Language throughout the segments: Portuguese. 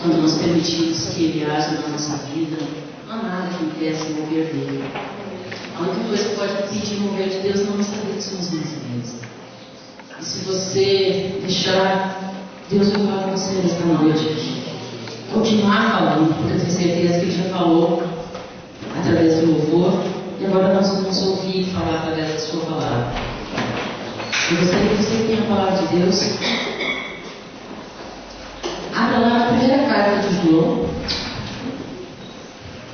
Quando nós permitimos que Ele haja na nossa vida, não há nada que impeça o mover dele. A única coisa que pode impedir o mover de Deus não é saber que somos nós mesmos. E se você deixar, Deus vai falar com você nesta noite. Continuar falando, porque eu tenho certeza que Ele já falou através do louvor, e agora nós vamos ouvir falar através da sua palavra. Eu gostaria que você tenha a palavra de Deus. Abra lá na primeira carta de João,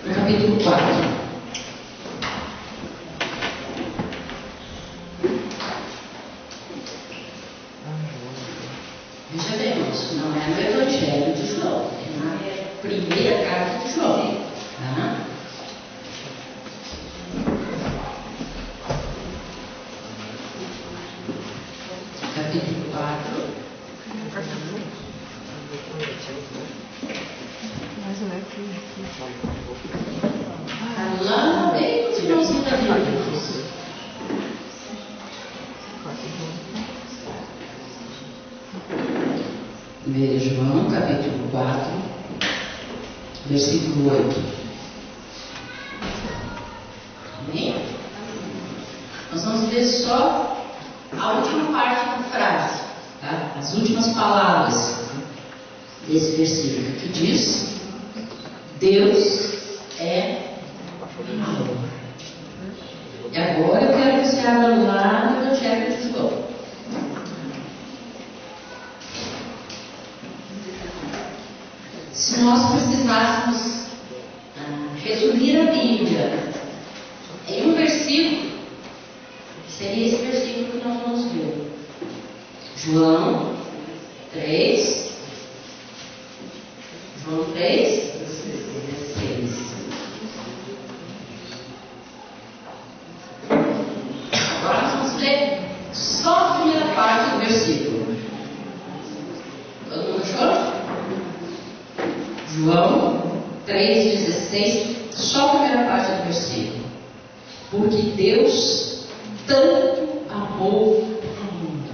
no capítulo 4. Veja bem, irmãos, não é no Evangelho de João, é na primeira carta de João. Tá? Capítulo 4. Lá bem no finalzinho da Bíblia. João, capítulo 4, versículo 8. Amém? Nós vamos ver só a última parte da frase, tá? As últimas palavras desse versículo, que diz: Deus é amor. E agora eu quero que você abra lá no Evangelho de João. Se nós precisássemos resumir a Bíblia em um versículo, seria esse versículo que nós vamos ver. João 3. João 3, 16. Agora nós vamos ler só a primeira parte do versículo. Todo mundo achou? João 3,16, só a primeira parte do versículo. Porque Deus tanto amou o mundo.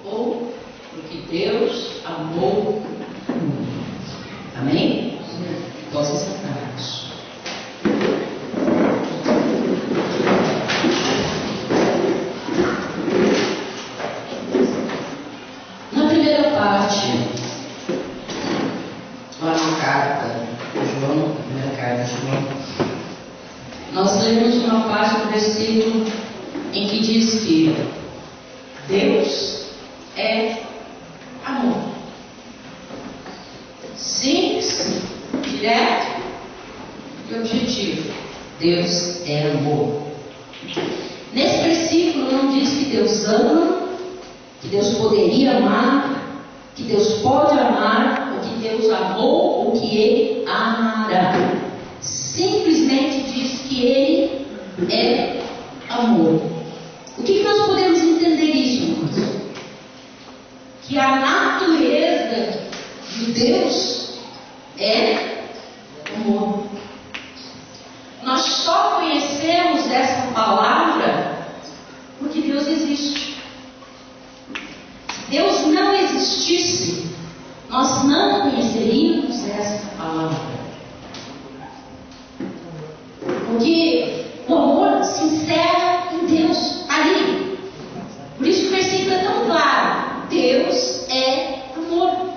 Ou, porque Deus amou o mundo. Amém? Posso sentar-nos. Na primeira parte, lá na carta de João, na primeira carta de João, nós lemos uma parte do versículo em que diz que Deus é amor. Simples, direto e objetivo. Deus é amor. Nesse versículo não diz que Deus ama, que Deus poderia amar, que Deus pode amar, ou que Deus amou, ou que Ele amará. Simplesmente diz que Ele é amor. O que nós podemos entender isso, irmãos? Que a natureza de Deus é amor. Nós só conhecemos essa palavra porque Deus existe. Se Deus não existisse, nós não conheceríamos essa palavra. Porque o amor se encerra em Deus, ali. Por isso que o versículo é tão claro. Deus é amor.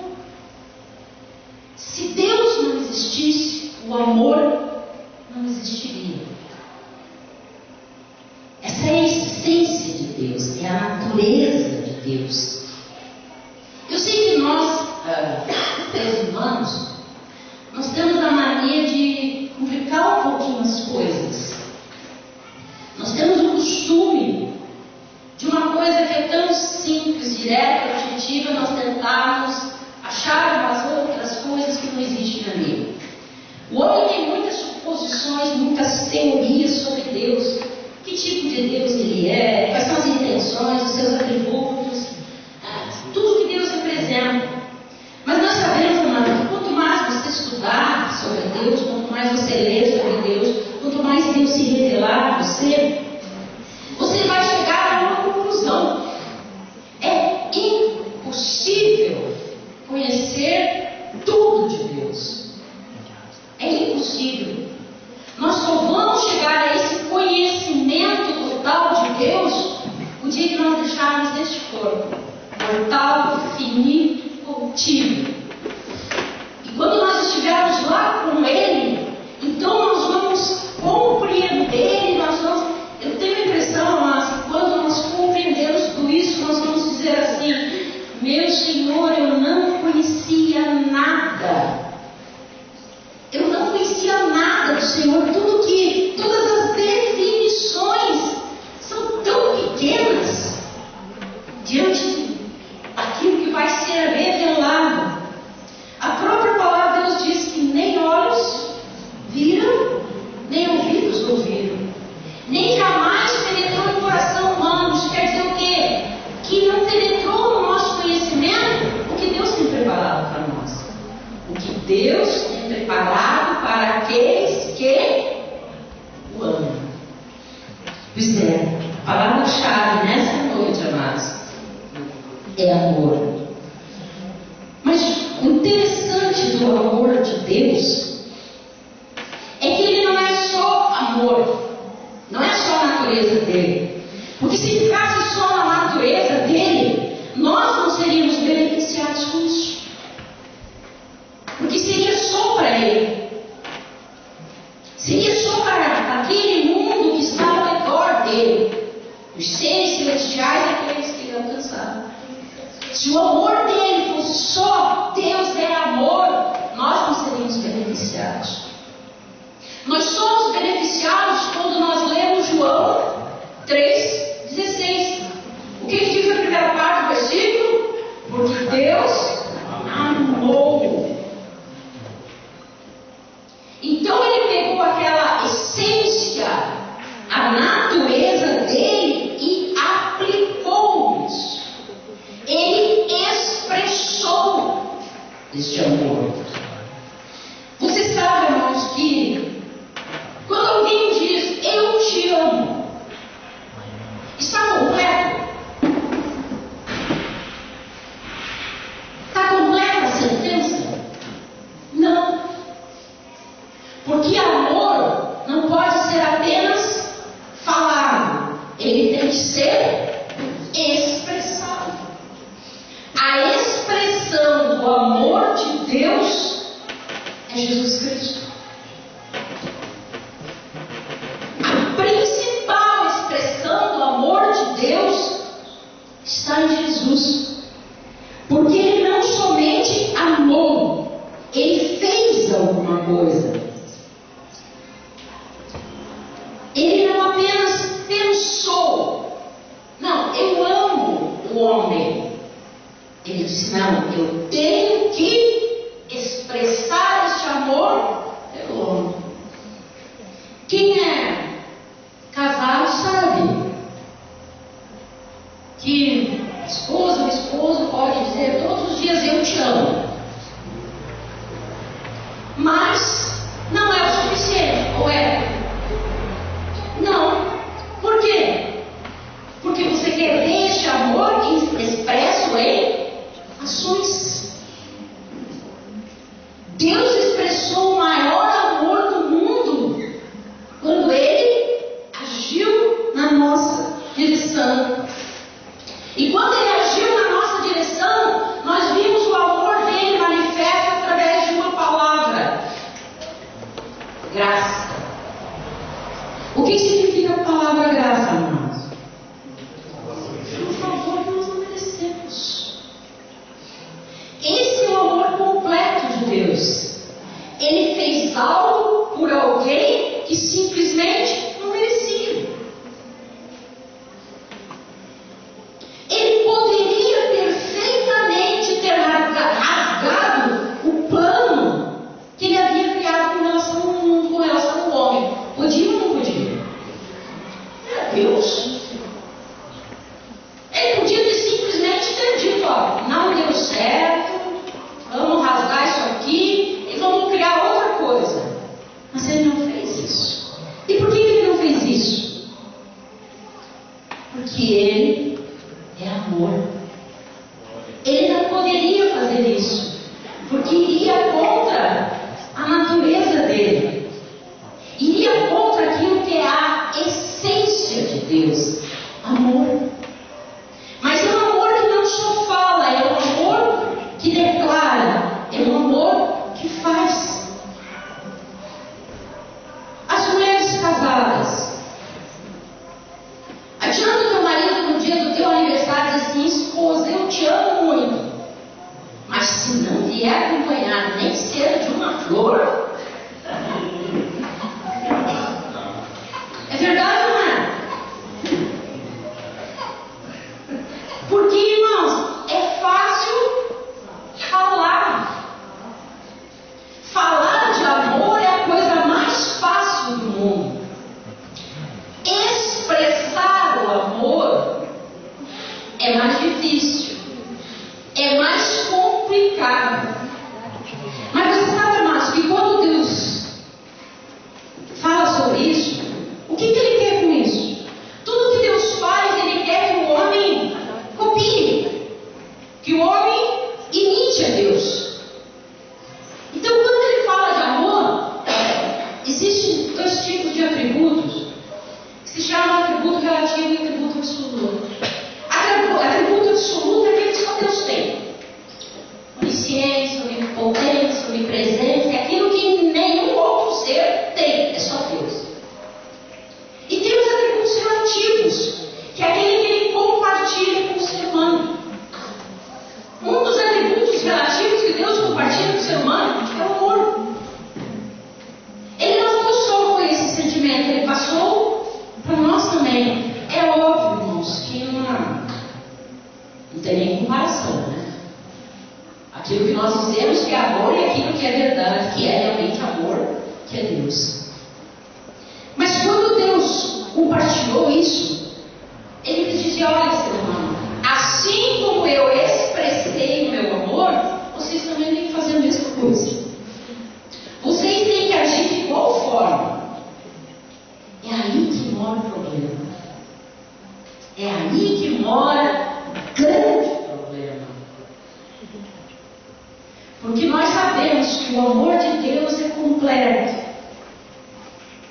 Se Deus não existisse, o amor não existiria. Essa é a essência de Deus, é a natureza de Deus. Eu sei que nós, seres humanos, nós temos a mania de complicar um pouquinho as coisas. Nós temos o costume de uma coisa que é tão simples, direta, objetiva, nós tentarmos achar umas outras coisas que não existem ali. O homem tem muitas suposições, muitas teorias sobre Deus. Que tipo de Deus Ele é, quais são as intenções, os seus atributos, tudo que Deus representa. Mas nós sabemos, amado, que quanto mais você estudar sobre Deus, quanto mais você ler sobre Deus, quanto mais Deus se revelar a você, você vai chegar a uma conclusão. É impossível conhecer tudo de Deus. É impossível. Nós só vamos chegar a esse conhecimento total de Deus o dia que nós deixarmos deste corpo mortal, finito, corruptível. E quando nós estivermos lá com Ele, então nós vamos compreender, eu tenho a impressão, mas quando nós compreendemos tudo isso, nós vamos dizer assim: meu Senhor, eu não conhecia nada. Eu não conhecia nada do Senhor. Todas as definições são tão pequenas diante daquilo que vai ser revelado. A própria palavra de Deus diz que nem olhos viram, nem ouvidos ouviram, nem jamais penetrou no coração humano. Isso quer dizer o quê? Que não penetrou no nosso conhecimento o que Deus tem preparado para nós. O que Deus tem preparado para aqueles que o amam. Pois é, a palavra-chave nessa noite, amados, é amor. Mas o interessante do amor de Deus é que ele não é só amor, não é só a natureza dele. Porque se ficasse só na natureza dele, nós não seríamos beneficiados com isso. Porque seria só para ele. Seria só para aquele mundo que está ao redor dele. Os seres celestiais e aqueles que ele alcançaram. Se o amor dele fosse só Deus é amor, nós não seríamos beneficiados. Nós somos beneficiados quando nós lemos João 3,16. O que diz a primeira parte do versículo? Porque Deus amou. Então ele pegou aquela essência, a natureza dele e aplicou isso. Ele expressou este amor. Você sabe, irmãos, que quando alguém diz eu te amo, está completo? Está completa a sentença? Não. Porque amor não pode ser apenas falado, ele tem que ser expressado. A expressão do amor de Deus é Jesus Cristo. A principal expressão do amor de Deus está em Jesus. Porque ele não somente amou, ele fez alguma coisa. Ele não apenas pensou, não, eu amo o homem. Ele disse, não, eu tenho que expressar este amor pelo homem. Quem é casado sabe que esposa ou esposo pode dizer todos os dias eu te amo. Mas não é o suficiente, ou é? Não. Por quê? Porque você quer ver este amor expresso em ações. Deus expressou o maior amor do mundo quando Ele agiu na nossa direção. E quando Ele agiu na nossa direção, nós vimos o amor dele manifesto através de uma palavra: graça. O que significa a palavra graça, irmãos? Um favor que nós não merecemos. Esse é o amor completo de Deus. Ele fez algo por alguém que simplesmente não merecia. Ele poderia perfeitamente ter rasgado o plano que ele havia criado com relação ao mundo, com relação ao homem. Podia ou não podia? Era Deus. Ele podia ter simplesmente dito, ó, não deu certo, vamos rasgar isso aqui e vamos criar outra coisa. que é acompanhado nem que seja de uma flor. É verdade ou não é? Porque, irmãos, é fácil falar. Falar de amor é a coisa mais fácil do mundo. Expressar o amor é mais difícil. É mais complicado. Mas você sabe, irmãos, que quando Deus fala sobre isso, o que Ele quer com isso? Tudo que Deus faz, Ele quer que o homem copie, que o homem imite a Deus. Então, quando Ele fala de amor, existem dois tipos de atributos, que se chamam atributo relativo e atributo absoluto. Atributo absoluto é aquele que só Deus tem. Onisciência, onipotência, onipresença, é aquilo que nenhum outro ser tem, é só Deus. E tem os atributos relativos, que é aquele que Ele compartilha com o ser humano. Um dos atributos relativos que Deus compartilha com o ser humano é o amor. Ele não ficou só com esse sentimento, Ele passou para nós também. É óbvio, irmãos, que não tem nem comparação, né? Aquilo que nós dizemos que é amor e aquilo que é verdade, que é realmente amor, que é Deus. Mas quando Deus compartilhou isso, Ele nos dizia: olha, ser humano, assim como eu expressei o meu amor, vocês também têm que fazer a mesma coisa. Vocês têm que agir de igual forma. É aí que mora o problema. É aí que mora o grande problema. Porque nós sabemos que o amor de Deus é completo.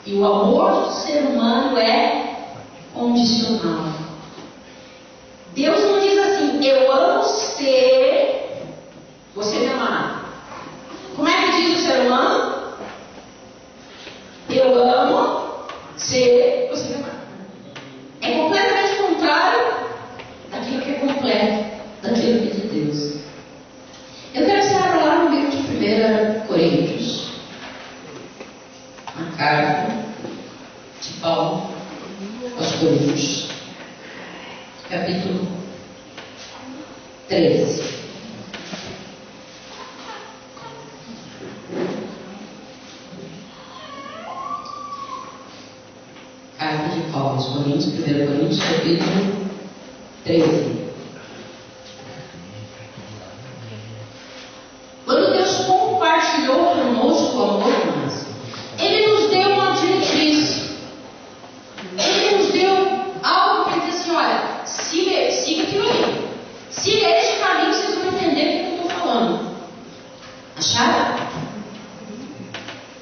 E o amor do ser humano é condicional. Deus não diz assim: eu amo ser, você me amar. Como é que diz o ser humano? Eu amo ser, você me amar. É completamente contrário daquilo que é completo, daquilo que é de Deus. Eu quero que você abra lá no livro de 1 Coríntios, a carta de Paulo aos Coríntios, capítulo 13. Carta de Paulo aos Coríntios, 1 Coríntios, capítulo 13. Quando Deus compartilhou conosco o amor, irmãos, Ele nos deu uma diretriz. Ele nos deu algo para dizer assim: olha, siga aquilo ali. Siga este caminho, vocês vão entender o que eu estou falando. Acharam?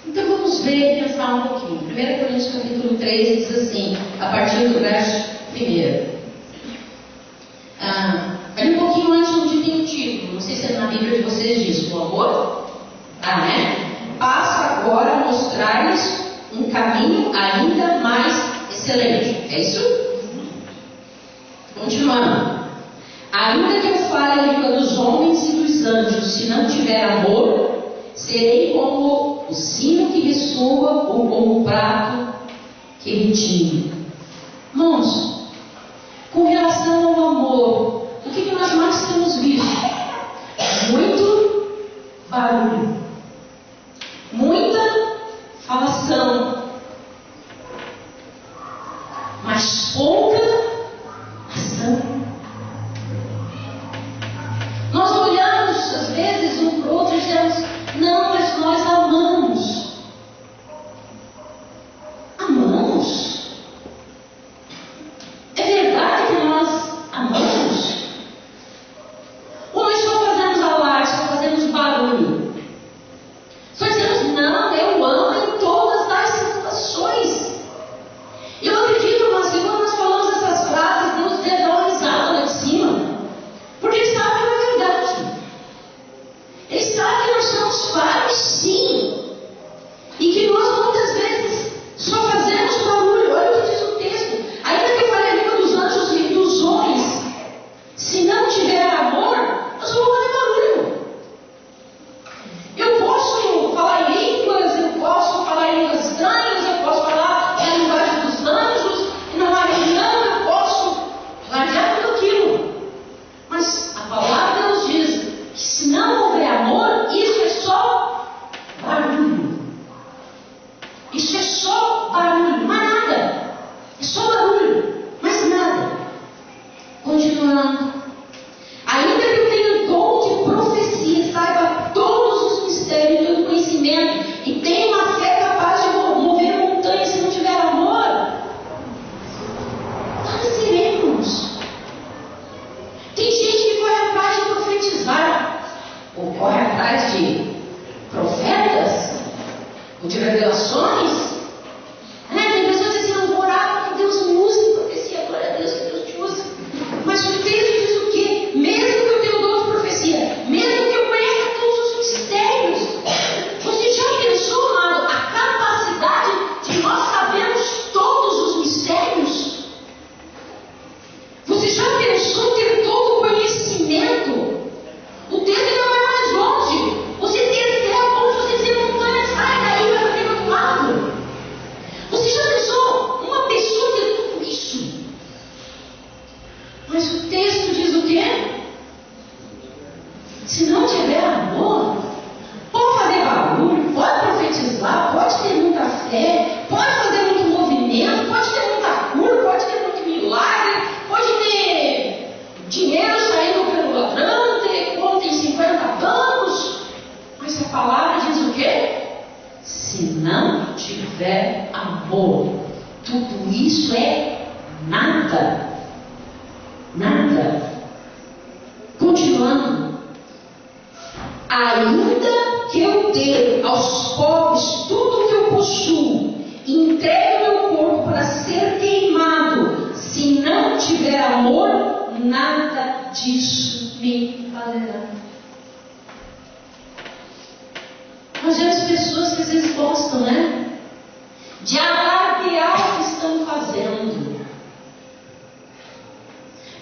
Então vamos ver e pensar um pouquinho. 1 Coríntios capítulo 13 diz assim, a partir do verso 1. Ali um pouquinho antes onde tem o título, não sei se é na Bíblia de vocês diz, o amor, né? Passo agora a mostrar-lhes um caminho ainda mais excelente. É isso? Continuando. Ainda que eu fale a língua dos homens e dos anjos, se não tiver amor, serei como o sino que ressoa ou como o prato que retine. Irmãos, com relação ao amor, o que nós mais temos visto? Muito barulho, muita falação, mas pouca ação. Nós olhamos às vezes um para o outro e dizemos: não, mas nós amamos. Amamos? É verdade que nós amamos? Ou nós só fazemos alarde, só fazemos barulho? ou corre atrás de profetas, ou de revelações. Tem pessoas que dizem assim, eu vou orar para que Deus me use em profecia, glória a Deus que Deus te use. Mas o texto diz o quê? Mesmo que eu tenha o dom de profecia, mesmo que eu conheça todos os mistérios, você já pensou, amado, a capacidade de nós sabermos todos os mistérios? Você já pensou ter todo o conhecimento? O texto ainda vai mais longe. Você descer a ponto de você dizer montanha, sai daí, vai bater do outro lado. Você já pensou uma pessoa ter tudo isso? Mas o texto diz o quê? Se não tiver amor, pode fazer barulho, pode profetizar, pode ter muita fé, pode fazer muito movimento, pode ter muita cura, pode ter muito milagre, pode ter dinheiro saindo pelo ladrão, ter conta em 50 bancos. Mas a palavra diz o quê? Se não tiver amor, tudo isso é nada. Nada. Continuando. Ainda que eu dê aos pobres tudo o que eu possuo, e entregue o meu corpo para ser queimado, se não tiver amor, nada disso me valerá. Nós vemos pessoas que às vezes gostam, de alardear o que estão fazendo.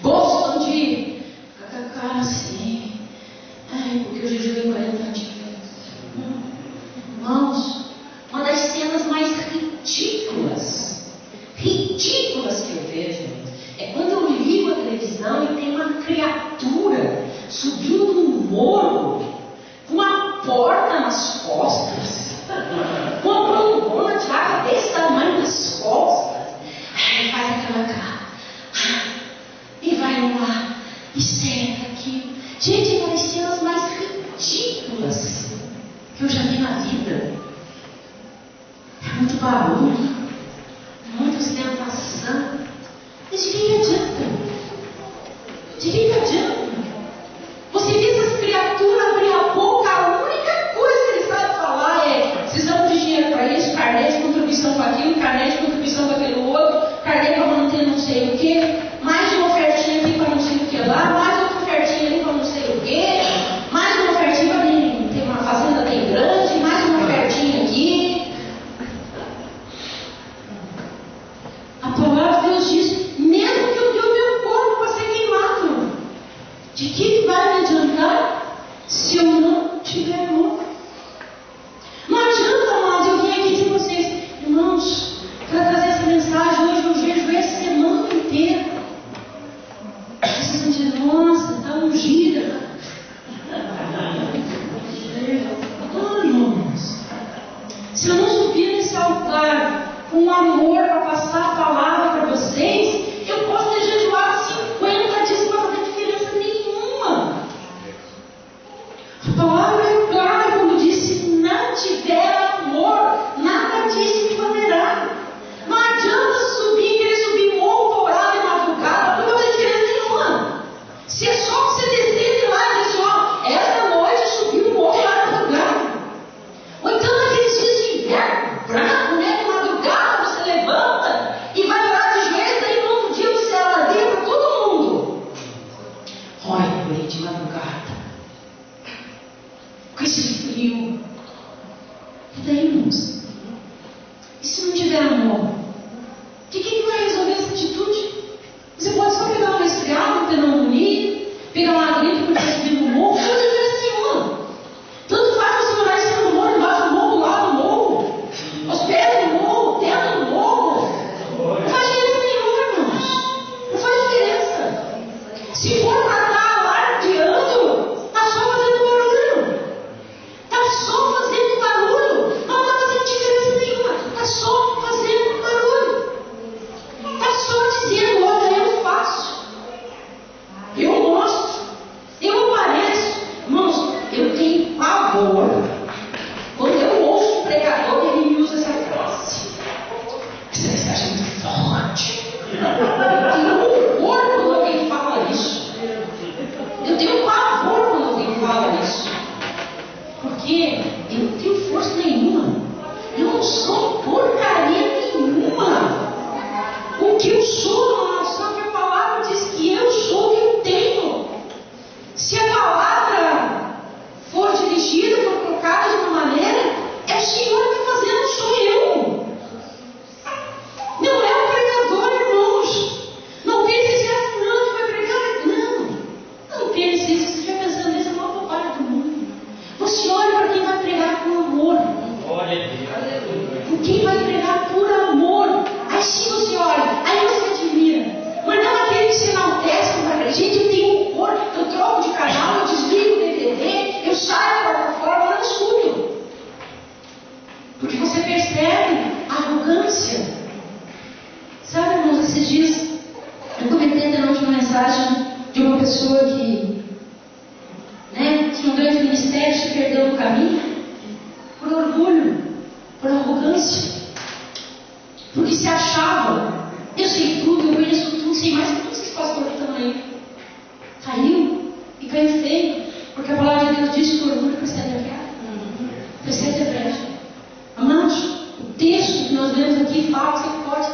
Gostam de ficar com a cara assim. Porque eu jejuei 40 dias. Irmãos, uma das cenas mais ridículas que eu vejo é quando eu ligo a televisão e tem uma criatura subindo um morro com uma porta nas costas, com uma trombona de água desse tamanho nas costas. Aí faz aquela cara e vai lá e segue aquilo. Gente, é uma das cenas mais ridículas que eu já vi na vida. É muito barulho, muita ostentação. Mas de que adianta? De que adianta? Você vê essas criaturas abrir a boca, a única coisa que eles sabem falar é: precisamos de dinheiro para isso, carnê de contribuição para aquilo, carnê de contribuição para aquele outro, carnê para manter não sei o que, mais uma ofertinha aqui para não sei o que lá, mais outra ofertinha ali para não sei o que, mais uma ofertinha para ter uma fazenda bem grande, mais uma ofertinha aqui. A palavra de Deus diz: mesmo que eu dê o meu corpo para ser queimado, de que vai me adiantar se eu não tiver amor? Não adianta, amados, eu vim aqui dizer para vocês, irmãos, para trazer essa mensagem hoje, eu jejuei a semana inteira. Vocês vão dizer: nossa, está ungida. Não, irmãos. Se eu não subir nesse altar com amor para passar a palavra para vocês, eu posso ter jejuado 50 dias para fazer diferença nenhuma. A palavra é clara quando diz: se não tiver amor, nada disso me valerá. Não adianta subir, querer subir morro, orar de madrugada, não vai fazer diferença nenhuma. Se é só você descer de lá e dizer: ó, esta noite subiu o morro lá de madrugada. Ou então naqueles dias de inverno, branco, de madrugada, você levanta e vai orar de joelhos, daí no outro dia você alardeia para todo mundo. Olha, eu orei de madrugada, com esse frio. E daí, irmãos? E se não tiver amor? O que vai resolver essa atitude? Você pode só pegar um resfriado, pneumonia, pegar uma gripe porque está subindo no morro, não faz diferença nenhuma. Tanto faz você morar em cima do morro, embaixo do morro, do lado do morro, aos pés do morro, dentro do morro. Não faz diferença nenhuma, irmãos. Não faz diferença. Se for para estar alardeando, está só fazendo barulho. Está só arrogância. Sabe, irmãos, esses dias eu comentei na última mensagem de uma pessoa que tinha um grande ministério, se perdeu no caminho por orgulho, por arrogância, porque se achava, eu sei tudo, eu conheço tudo, sei mais que todos esses pastores também. Caiu, e caiu feio, porque a palavra de Deus diz que o orgulho precede a queda, precede a brecha. Amados, o texto que nós lemos aqui fala que você pode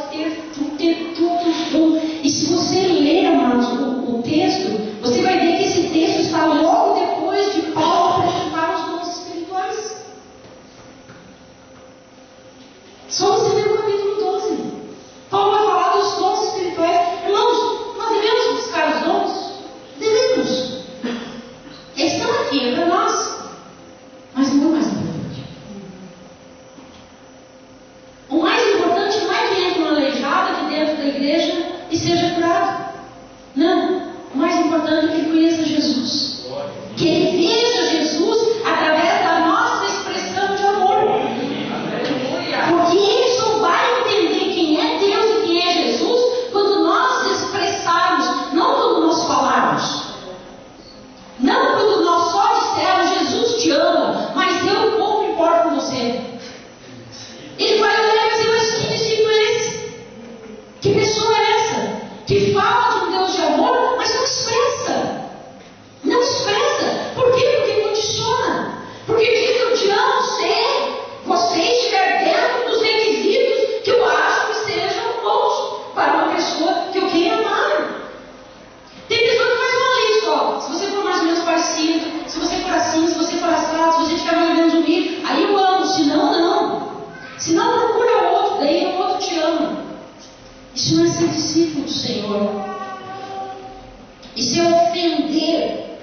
ter tudo. E se você ler, amados, o texto, você vai ver que esse texto está logo depois de Paulo apresentar os dons espirituais. Só você lê o capítulo 12. Paulo vai falar dos dons espirituais. Irmãos, nós devemos buscar os dons? Devemos. Eles estão aqui, é para nós. Mas não é mais importante. O mais importante não é que entre um aleijado aqui dentro da igreja e seja curado. Não. O mais importante é que ele conheça Jesus. Que ele veja Jesus através da nossa expressão de amor. Porque ele só vai entender quem é Deus e quem é Jesus quando nós expressarmos, não quando nós falarmos. Não quando nós só dissermos Jesus te ama, mas eu pouco me importo com você. Ele vai olhar e vai dizer, mas que discípulo é esse? Que pessoa é essa? Que fala de um Deus de amor, mas não expressa. Não expressa. Por quê? Porque condiciona. Porque diz, eu te amo se você estiver dentro dos requisitos que eu acho que sejam bons para uma pessoa que eu queira amar. Tem pessoa que faz uma lista, ó. Se você for mais ou menos parecido, se você for assim, se você for assado, se você estiver mais ou menos unido, aí eu amo, senão não. Senão procura outro, daí o outro te ama. Isso não é ser discípulo do Senhor. Isso é ofender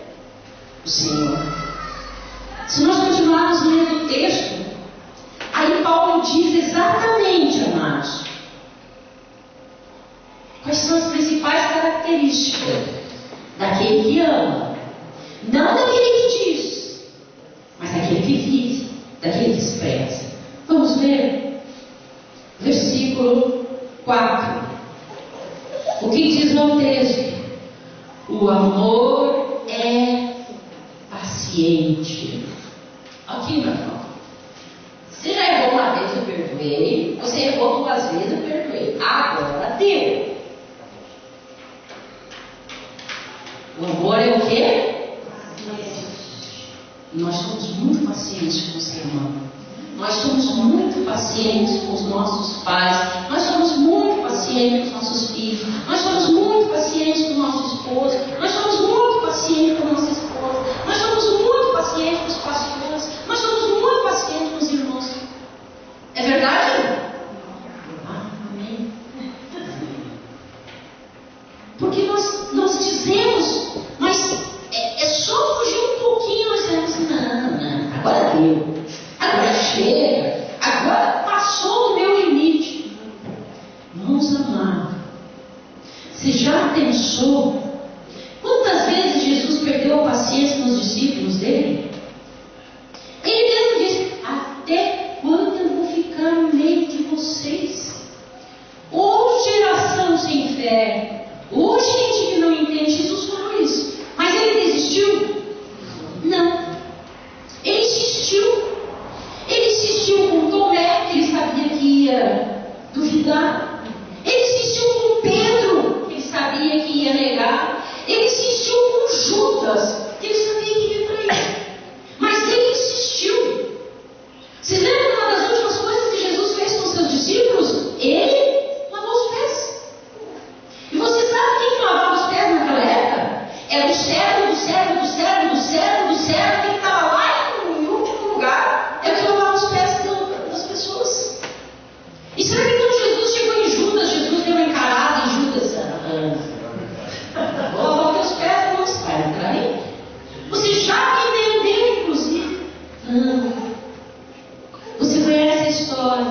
o Senhor. Se nós continuarmos lendo o texto, aí Paulo diz exatamente, amados, quais são as principais características daquele que ama. Não daquele que diz, mas daquele que vive, daquele que expressa. Vamos ver? Versículo 4. O que diz no texto? O amor é paciente. Aqui, meu irmão. Você já errou uma vez, eu perdoei. Você errou 2 vezes, eu perdoei. Agora deu. O amor é o quê? Nós somos muito pacientes com o ser humano. Nós somos muito pacientes com os nossos pais. Nós somos muito pacientes com os nossos filhos. Nós somos muito pacientes com o nosso esposo. Nós somos muito pacientes com a nossa esposa. Nós somos muito pacientes com os pastores. Nós somos muito pacientes com os irmãos. É verdade? Amém. Porque nós dizemos, mas é só fugir um pouquinho. Nós dizemos, não, agora deu. Agora chega, agora passou o meu limite. Irmãos amados, você já pensou quantas vezes Jesus perdeu a paciência com os discípulos dele? Ele mesmo disse, até quando eu vou ficar no meio de vocês? Ô geração sem fé, ô gente que não entende. Jesus falou isso, mas ele desistiu? Não. Ele insistiu. Ele insistiu com Tomé, que ele sabia que ia duvidar. Ele insistiu com Pedro, que ele sabia que ia negar. Ele insistiu com Judas, que ele sabia que ia trair. Mas ele insistiu. Vocês lembram uma das últimas coisas que Jesus fez com seus discípulos? Ele lavou os pés. E você sabe quem que lavava os pés naquela época? Era o servo do servo do servo do servo do servo que estava lá em último lugar. É o que lavava os pés das pessoas. E será que quando Jesus chegou em Judas, Jesus deu uma encarada em Judas? Vou lavar meus pés, não se vai entrar aí. Você já me entendeu, inclusive? Não. Você conhece a história.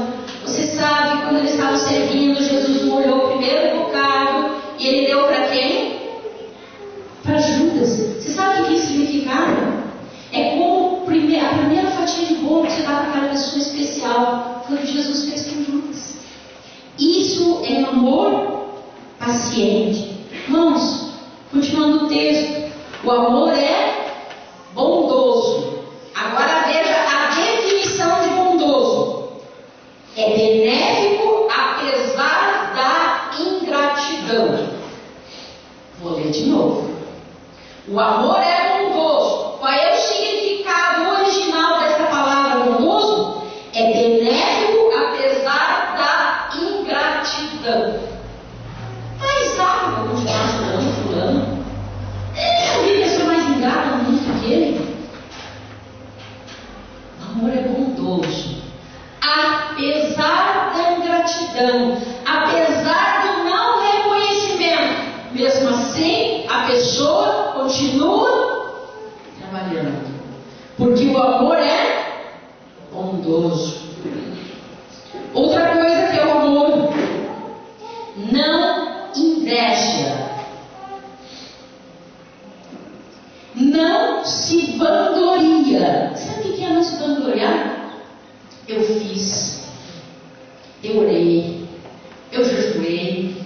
Você sabe que quando eles estavam servindo, Jesus molhou o primeiro bocado e ele deu para quem? Para Judas. Você sabe o que isso significava? É como a primeira fatia de bolo que você dá para aquela pessoa especial. Foi o que Jesus fez com Judas. Isso é um amor paciente. Irmãos, continuando o texto, o amor é bondoso. Agora veja a definição de bondoso. É benéfico apesar da ingratidão. Vou ler de novo. O amor é bondoso. Qual é o significado original dessa palavra bondoso? É benéfico apesar da ingratidão. Mas vou continuar ajudando fulano. Eu vi pessoa mais ingrata no mundo que ele. O amor é bondoso. Apesar da ingratidão, apesar do não reconhecimento, mesmo assim a pessoa continua trabalhando, porque o amor é bondoso. Outra coisa que é o amor: não inveja, não se vangloria. Sabe o que é não se vangloriar? Eu fiz, eu orei, eu jejuei,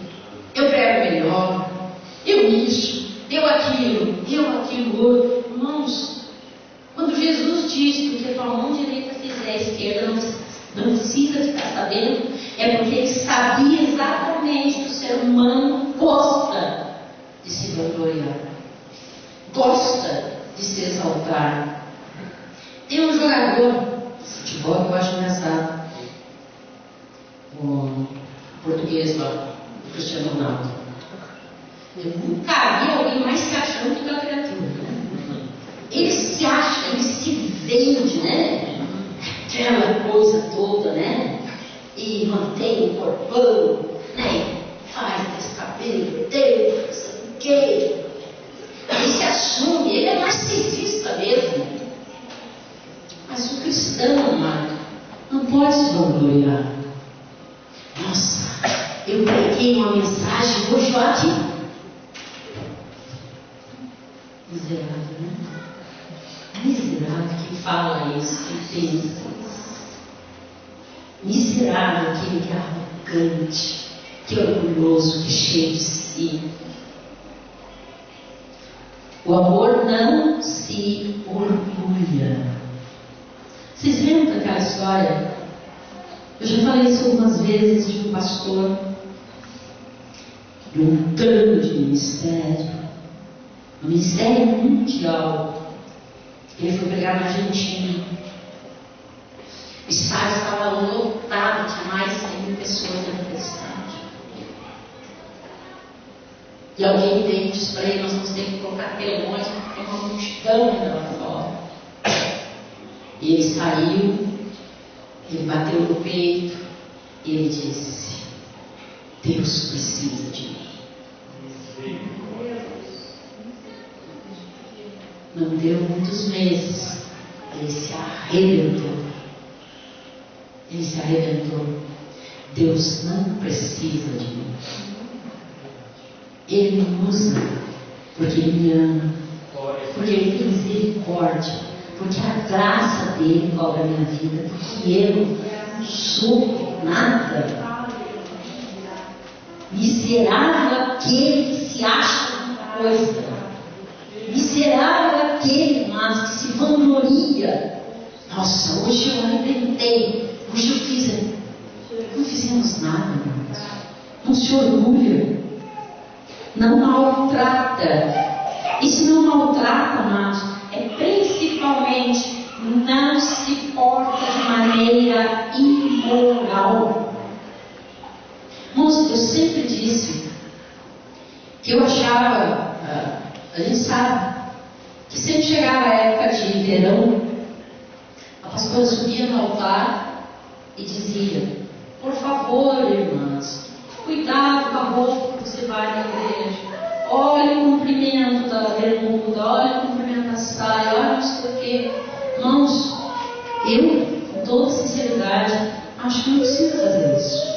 eu prego melhor, eu isso, eu aquilo outro. Irmãos, quando Jesus diz que o que a tua mão direita fizer, a esquerda não precisa ficar sabendo, é porque ele sabia exatamente que o ser humano gosta de se vangloriar, gosta de se exaltar. Tem um jogador de futebol que eu acho engraçado, o português lá, o Cristiano Ronaldo. Eu nunca vi alguém mais se achando que a criatura, né? Ele se acha, ele se vende, né? Aquela coisa toda, né? E mantém o corpão, né? Faz esse cabelo dele, não sei o quê. Ele se assume, ele é narcisista mesmo. Mas o cristão, amado, não pode se vangloriar. Nossa, eu preguei uma mensagem hoje aqui. Miserável, né? Miserável que fala isso, que pensa isso. Miserável aquele que é arrogante, que é orgulhoso, que é cheio de si. O amor não se orgulha. Vocês lembram daquela história? Eu já falei isso algumas vezes de um pastor de um grande ministério, um ministério mundial. Ele foi pregar na Argentina. O estádio estava lotado, tinha mais de 100.000 pessoas dentro do estádio. E alguém veio e disse para ele: nós vamos ter que colocar telões, porque tem uma multidão ainda lá fora. E ele saiu, ele bateu no peito e ele disse: Deus precisa de mim. Não deu muitos meses, ele se arrebentou. Ele se arrebentou. Deus não precisa de mim. Ele me usa porque Ele me ama, porque Ele tem misericórdia, porque a graça dele cobre a minha vida, porque eu não sou nada. Miserável aquele que se acha coisa, miserável aquele, mas que se vangloria. Nossa, hoje eu arrebentei, hoje eu fiz. Não fizemos nada, irmãos. Não se orgulha, não maltrata. E se não maltrata, amados, é principalmente não se porta de maneira imoral. Irmãos, eu sempre disse que eu achava, a gente sabe, que sempre chegava a época de verão, a pastora subia no altar e dizia: por favor, irmãs, cuidado com a roupa que você vai na igreja. Olha o comprimento da bermuda, olha o comprimento da saia, olha não sei o que. Irmãos, eu, com toda sinceridade, acho que não preciso fazer isso.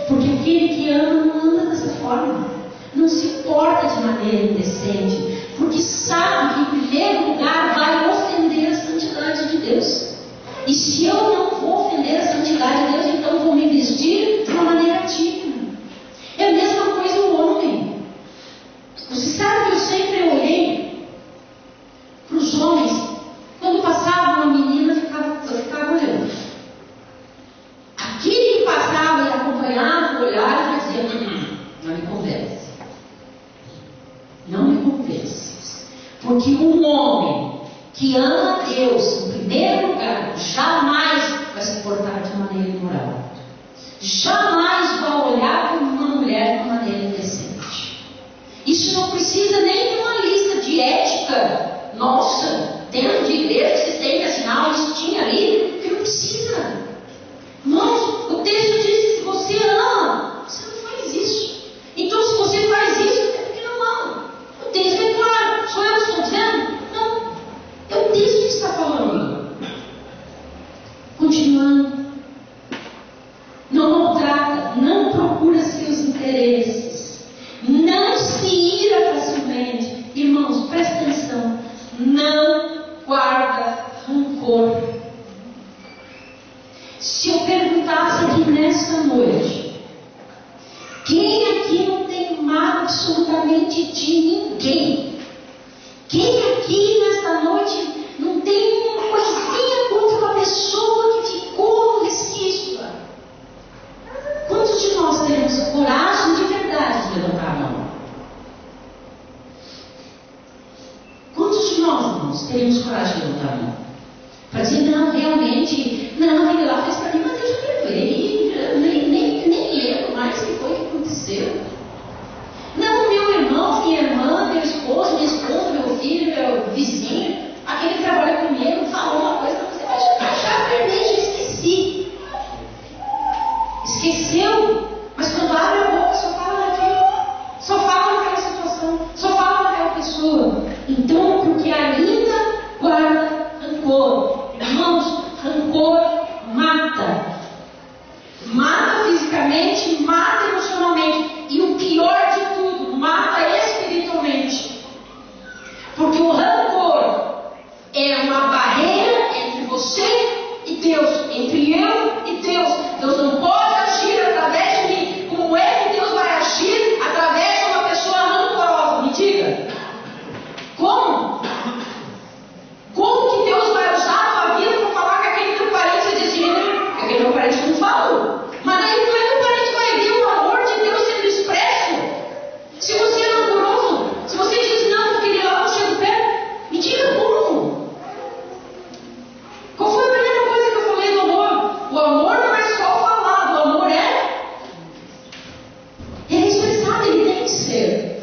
Porque aquele que ama não anda dessa forma, não se porta de maneira indecente, porque sabe que em primeiro lugar vai ofender a santidade de Deus. E se eu não vou ofender a santidade de Deus, então vou me vestir de uma maneira digna. Porque um homem que ama a Deus, em primeiro lugar, jamais vai se portar de maneira imoral. Jamais vai olhar para uma mulher de uma maneira indecente. Isso não precisa nem de uma lista de ética. Nossa, dentro de igreja vocês têm que assinar uma listinha ali, que não precisa. Irmãos, o texto diz que se você ama, você não faz isso. Então, se você faz isso, é porque não ama. O texto é claro. Sou eu que estou dizendo? Não. É o texto que está falando. Continuando. Não maltrata, não procura seus interesses, não se ira facilmente. Irmãos, presta atenção. Não guarda rancor. Se eu perguntasse aqui nesta noite, quem aqui não tem mal absolutamente de ninguém? Quem aqui nesta noite não tem uma coisinha contra uma pessoa que ficou no resquício? Quantos de nós teremos coragem de verdade de levantar a mão? Quantos de nós, irmãos, teremos coragem de levantar a mão? Para dizer, não, realmente, não, aquele lá fez para mim, mas eu já perdoei, nem lembro mais o que foi que aconteceu. Não, meu irmão, minha irmã, meu esposo, minha esposa, meu filho, meu vizinho, aquele que trabalha comigo, falou uma coisa para você, mas já perdoei, já esqueci. Esqueceu, mas quando abre a boca só fala daquilo, só fala daquela situação, só fala daquela pessoa. Então, porque ainda guarda rancor. Irmãos, rancor mata. Mata fisicamente, mata emocionalmente. E o pior de tudo, mata espiritualmente. Porque o rancor é uma barreira entre você e Deus, entre eu e Deus. Deus não pode agir através de mim. Como é que Deus vai agir através de uma pessoa rancorosa? Me diga. Como? Como que Deus vai usar a tua vida para falar com aquele teu parente e dizer, que aquele teu parente não falou? Mas aí como é que o parente vai ver o amor de Deus sendo expresso? Se você é rancoroso, se você diz não, porque ele lá não chega perto, me diga como? Qual foi a primeira coisa que eu falei do amor? O amor não é só falado, o amor é expressado, ele tem que ser.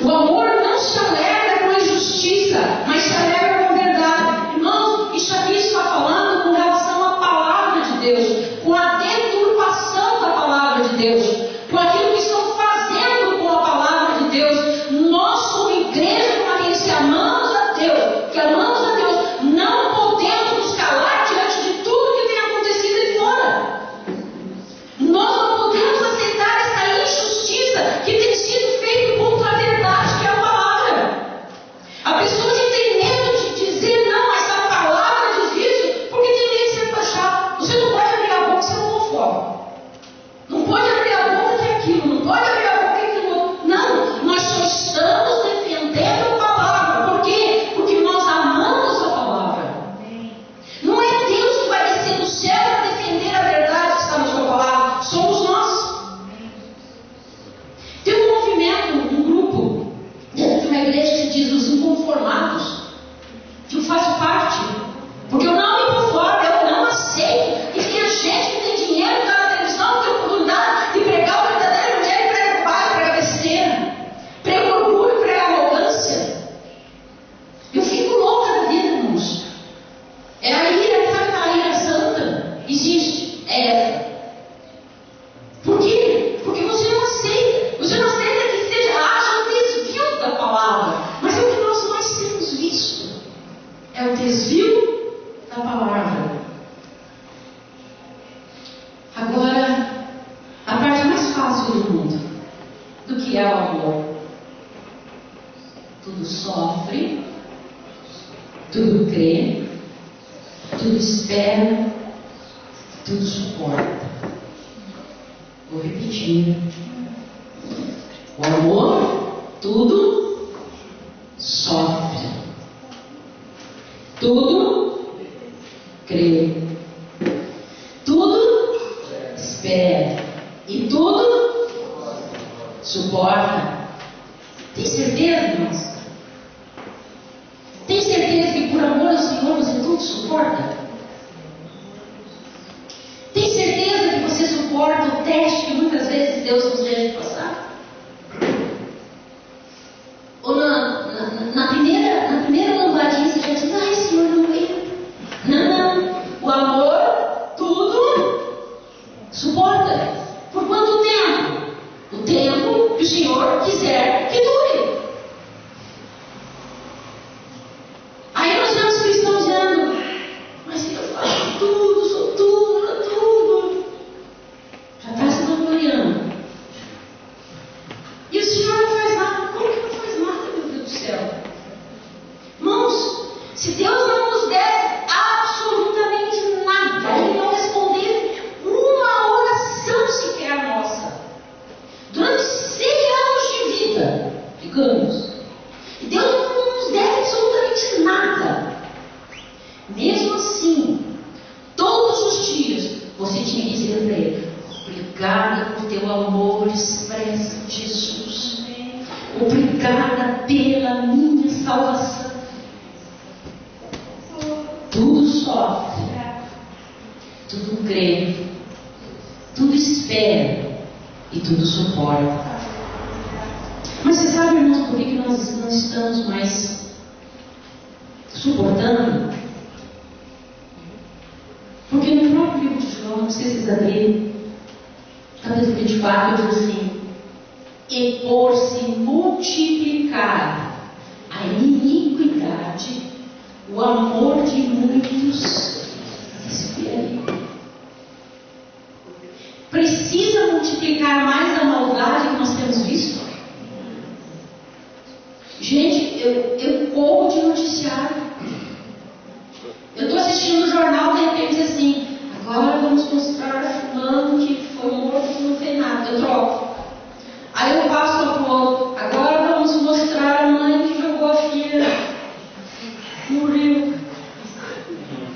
O amor não se alegra com injustiça, mas se alegra com verdade. Irmãos, isso aqui está falando com relação à palavra de Deus, com a deturpação da palavra de Deus, com aquilo que estão fazendo com a palavra de Deus. Nós, como igreja, como aqueles que amamos a Deus, não podemos nos calar diante de tudo que tem acontecido aí fora. Nós não podemos aceitar essa injustiça que tem sido feita contra a verdade, que é a palavra. A pessoa que tem medo de dizer, não, essa palavra diz isso, porque tem medo de ser taxado. Você não pode abrir a boca, você é homofóbico. Não pode abrir a boca que é aquilo, não pode abrir a boca que é aquilo outro. Não, nós só estamos defendendo a palavra. Por quê? Porque nós amamos a palavra. Não é Deus que vai descer do céu para defender a verdade que está na sua palavra. Somos nós. Tem um movimento, um grupo, dentro de uma igreja que se diz os inconformados, que eu faço parte. Porque eu não me conformo, eu não aceito. E tem a gente que tem dinheiro, está na televisão, tem oportunidade de pregar o verdadeiro evangelho, prega paz, prega besteira, prega orgulho, prega arrogância. Eu fico louca da vida, irmãos. É a ira, sabe aquela ira santa? Existe, é essa. Por quê? Porque você não aceita. Você não aceita que haja um desvio da palavra. Mas é o que nós mais temos visto. É o desvio da palavra. Agora, a parte mais fácil do mundo, do que é o amor. Tudo sofre, tudo crê, tudo espera, tudo suporta. Vou repetir. O amor, tudo sofre, tudo crê, tudo espera e tudo suporta. Tem certeza, irmãos? Deus nos deixa passar? Ou na primeira lombadinha você já diz, ai Senhor, não aguento. Não. O amor, tudo suporta. Por quanto tempo? O tempo que o Senhor quiser que dure. Aí nós vemos cristãos dizendo, mas eu faço tudo, sou tudo. Já está se vangloriando. E o Senhor não faz nada. Como que não faz nada, meu Deus do céu? Irmãos, se Deus não nos der absolutamente nada, Ele não responder uma oração sequer nossa, durante 100 anos de vida, digamos, e Deus não nos der absolutamente nada, mesmo assim, todos os dias, você tinha que dizer para Ele, obrigada por teu amor expresso, Jesus. Obrigada pela minha salvação. Tudo sofre, tudo crê, tudo espera e tudo suporta. Mas você sabe, irmãos, por que nós não estamos mais suportando? Porque no próprio livro de João, não sei se vocês abriram, capítulo 24, diz assim: e por se multiplicar a iniquidade, o amor de muitos esfriaria. Precisa multiplicar mais a maldade que nós temos visto? Gente, eu corro de noticiário. Eu estou assistindo o jornal, de repente assim, agora vamos mostrar fulano que foi morto e não fez nada, eu troco. Aí eu passo para o outro, agora vamos mostrar a mãe que jogou a filha no rio.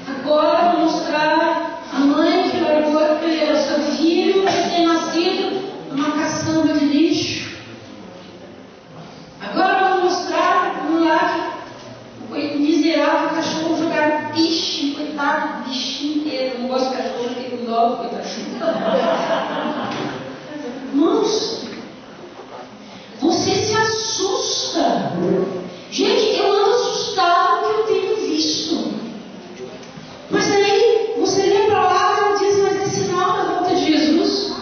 Agora vamos mostrar a mãe que largou o seu filho recém-nascido numa caçamba de lixo. Agora vamos mostrar no lar que o miserável cachorro jogar bicho, coitado, bichinho inteiro. Eu não gosto de cachorro, fiquei com dó, coitadinho. Irmãos, você se assusta. Gente, eu ando assustado que eu tenho visto. Mas aí você lê a palavra e diz, mas é sinal da volta de Jesus.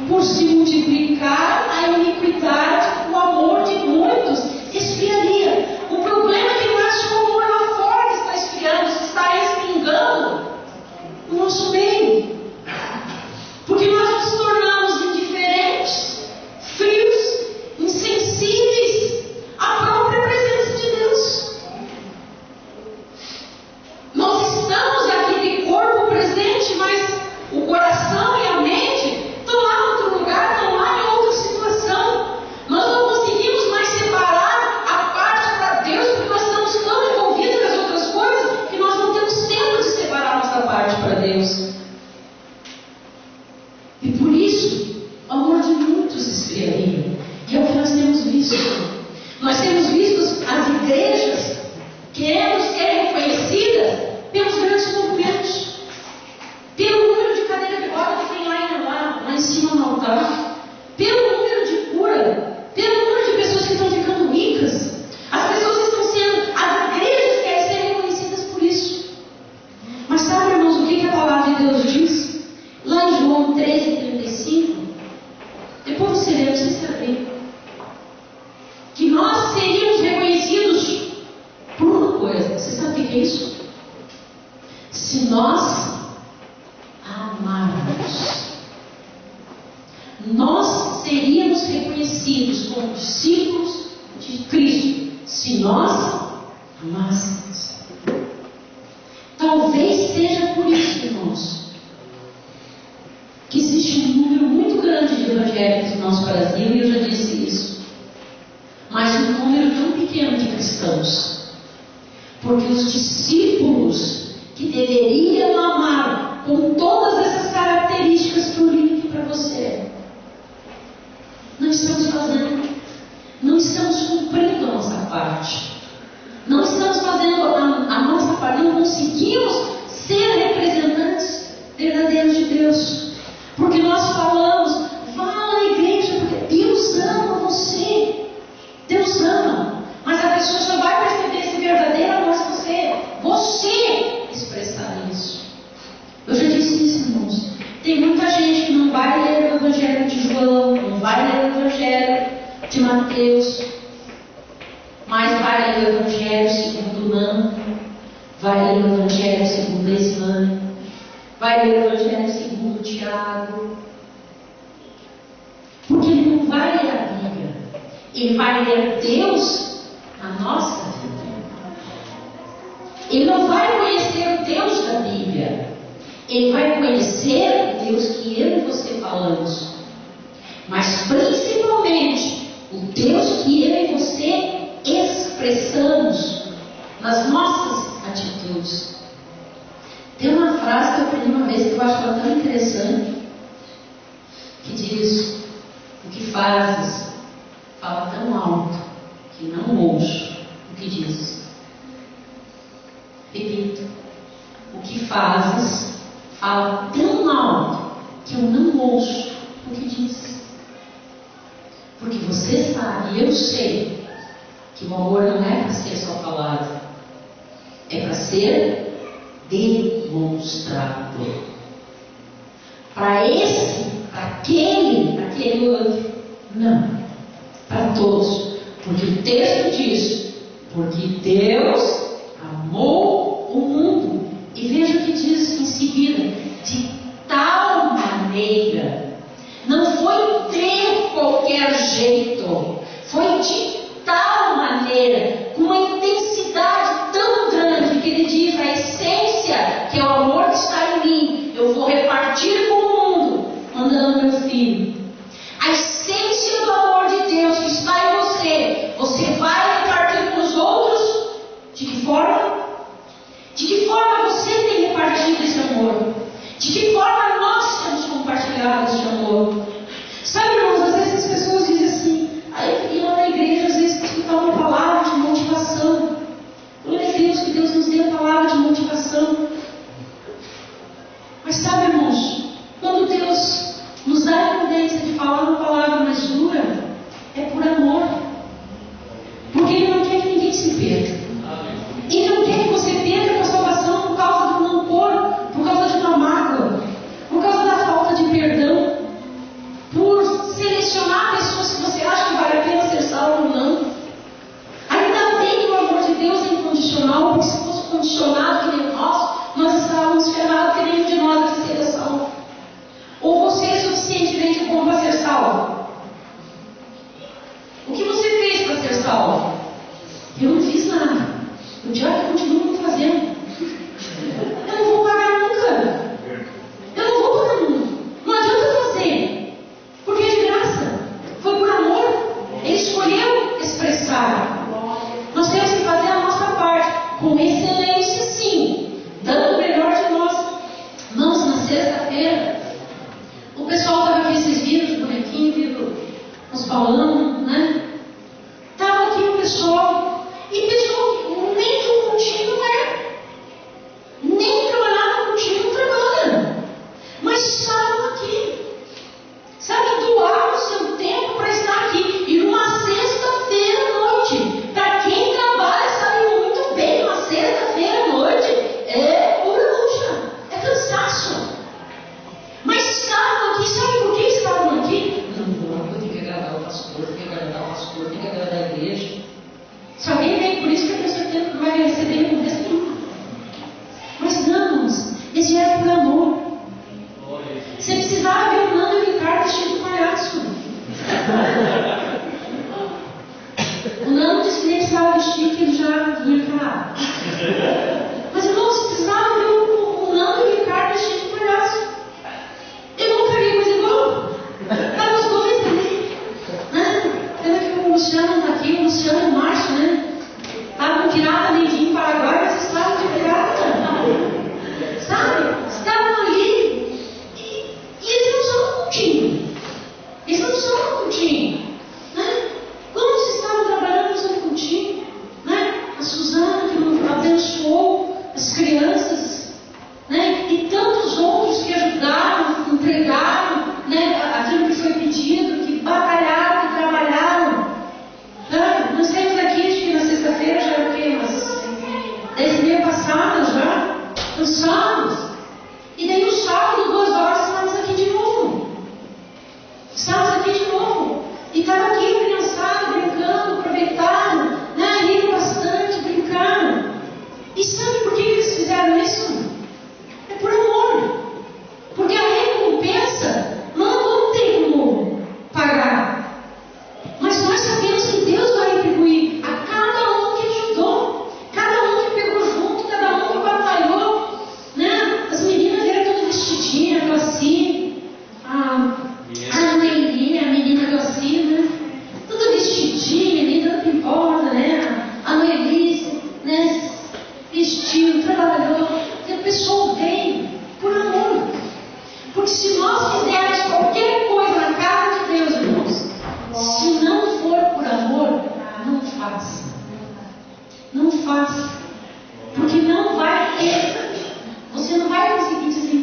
Por se multiplicar a iniquidade, o amor de muitos esfriaria. O problema é que não é só o amor lá fora que está esfriando, está respingando no nosso meio. Porque nós nos tornamos indiferentes, frios, insensíveis à própria presença de Deus. Nós estamos aqui de corpo presente, mas o coração e a mente estão lá em outro lugar, estão lá em outra situação. Nós não conseguimos mais separar a parte para Deus, porque nós estamos tão envolvidos nas outras coisas que nós não temos tempo de separar a nossa parte para Deus. E por isso, o amor de muitos esfriaria. E é o que nós temos visto. Nós temos visto as igrejas querendo ser reconhecidas pelos grandes movimentos, pelo número de cadeira de roda que tem lá em cima no altar, pelo número de cura, pelo número de pessoas que estão ficando ricas. As pessoas estão sendo, as igrejas querem ser reconhecidas por isso. Mas sabe, irmãos, o que a palavra de Deus diz? Lá em João 13:35, depois você lê, não sei se abrir, que nós seríamos reconhecidos por uma coisa. Você sabe o que é isso? Se nós amarmos, nós seríamos reconhecidos como discípulos de Cristo, se nós amássemos. Talvez seja por isso, irmãos, que existe um número muito grande de evangélicos no nosso Brasil, e eu já disse isso, mas um número tão pequeno de cristãos, porque os discípulos que deveriam amar com todas essas características que eu li aqui para você, não estamos fazendo, não estamos cumprindo a nossa parte, não estamos fazendo a nossa parte, não conseguimos ser representantes verdadeiros de Deus, porque nós falamos, vá à igreja vai ler o Evangelho de Mateus, mas vai ler o Evangelho segundo Nando, vai ler o Evangelho segundo Islã, vai ler o Evangelho segundo Tiago, porque ele não vai ler a Bíblia, ele vai ler Deus na nossa vida. Ele não vai conhecer o Deus da Bíblia, ele vai conhecer o Deus que eu e você falamos, mas principalmente o Deus que eu e você expressamos nas nossas atitudes. Tem uma frase que eu aprendi uma vez que eu acho ela tão interessante, que diz: o que fazes fala tão alto que não ouço o que dizes. Repito: o que fazes fala tão alto que eu não ouço o que dizes. Porque você sabe, eu sei, que o amor não é para ser só falado, é para ser demonstrado. Para aquele outro, não. Para todos. Porque o texto diz: porque Deus amou o mundo. E veja o que diz em seguida: de tal maneira. Não foi de qualquer jeito, foi de tal maneira, com uma intensidade tão grande, que ele diz: a essência, que é o amor que está em mim, eu vou repartir com o mundo, mandando meu filho. A essência do amor de Deus que está em você, você vai repartir com os outros. De que forma? De que forma você tem repartido esse amor? De que forma nós temos compartilhado esse amor? Sabe, irmãos, às vezes as pessoas dizem assim: eu ia lá na igreja, às vezes, para escutar uma palavra de motivação. Glória a Deus, que Deus nos dê a palavra de motivação. Mas sabe, irmãos, quando Deus nos dá a prudência de falar uma palavra mais dura, é por amor. Porque Ele não quer que ninguém se perca. Ele não quer que você perca a salvação por causa do rancor, por causa de uma mágoa, por causa da falta de perdão, por selecionar pessoas que você acha que vale a pena ser salvo ou não. Ainda bem que o amor de Deus é incondicional, porque se fosse condicionado que nem nós estávamos ferrados, que nenhum de nós aqui seria salvo. Ou você é suficientemente bom para ser salvo? O que você fez para ser salvo? Eu não fiz nada. O diabo continua me fazendo. Eu não vou pagar nunca. Eu não vou pagar nunca. Não adianta fazer, porque é de graça. Foi por amor. Ele escolheu expressar. Nós temos que fazer a nossa parte com excelência, sim, dando o melhor de nós. Irmãos, na sexta-feira, o pessoal estava aqui, vocês viram os bonequinhos, viram os balões, né? Estava aqui o pessoal, e pessoal que nem do contínuo nem trabalhava no contínuo, trabalha, mas estavam aqui, sabe, doar o seu tempo para estar aqui, e numa sexta-feira à noite. Para quem trabalha sabe muito bem, uma sexta-feira à noite é pura luta, é cansaço. Mas estavam aqui, sabe por que estavam aqui? Não, eu tenho que agradar o pastor, tenho que agradar a igreja. Se alguém vem por isso, que a pessoa vai receber um destino. Mas não, eles vieram por amor. Você precisava ver o Nando e o Ricardo vestido de palhaço. O Nando disse que nem precisava vestir, que ele já vinha cá. Mas irmão, você precisava ver o Nando e o Ricardo vestido de palhaço. Eu nunca vi coisa igual. Para os dois também. Pena que o Luciano está aqui, o Luciano e o Márcio, né? Estavam pirata nem em Paraguai, mas estavam de pirata. Sabe? Estavam ali. E eles não são um cultinho. Eles não são um cultinho. Né? Como vocês estavam trabalhando no cultinho? Né? A Suzana, que nos abençoou, as crianças, né? E tantos outros que ajudaram, entregaram, né? Aquilo que foi pedido, que batalharam, que trabalharam. Né? Nós temos aqui, acho que na sexta-feira já era o quê? Umas 10h30 passadas já, cansados. E daí no sábado, 2 horas, estávamos aqui de novo. Estávamos aqui de novo.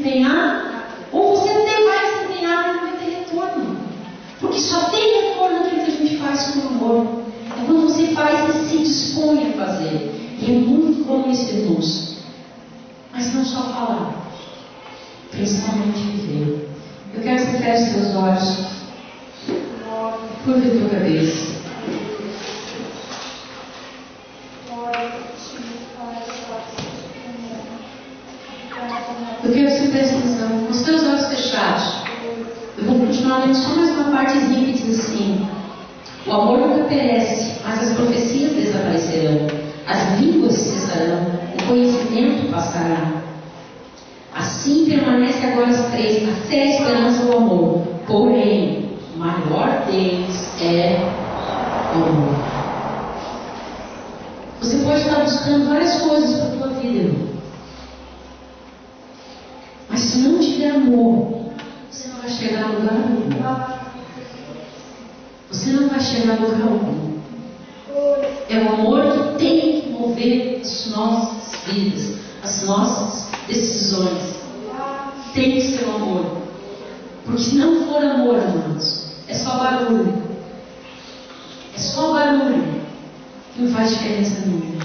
empenhar, ou você até vai se empenhar, mas não vai ter retorno. Porque só tem retorno naquilo que a gente faz com amor. É quando você faz e se dispõe a fazer. E é muito bom esse luz. Mas não só falar, principalmente viver. Eu quero que você feche seus olhos. Curva a tua cabeça. Eu quero que você preste atenção. Com os teus olhos fechados, eu vou continuar lendo só mais uma partezinha que diz assim: o amor nunca perece, mas as profecias desaparecerão, as línguas cessarão, o conhecimento passará. Assim permanece agora as três: a fé, a esperança e o amor. Porém, o maior deles é o amor. Você pode estar buscando várias coisas para a tua vida, irmão. Mas se não tiver amor, você não vai chegar a lugar algum. Você não vai chegar a lugar algum. É o amor que tem que mover as nossas vidas, as nossas decisões. Tem que ser o amor. Porque se não for amor, amados, é só barulho. É só barulho. Não faz diferença nenhuma.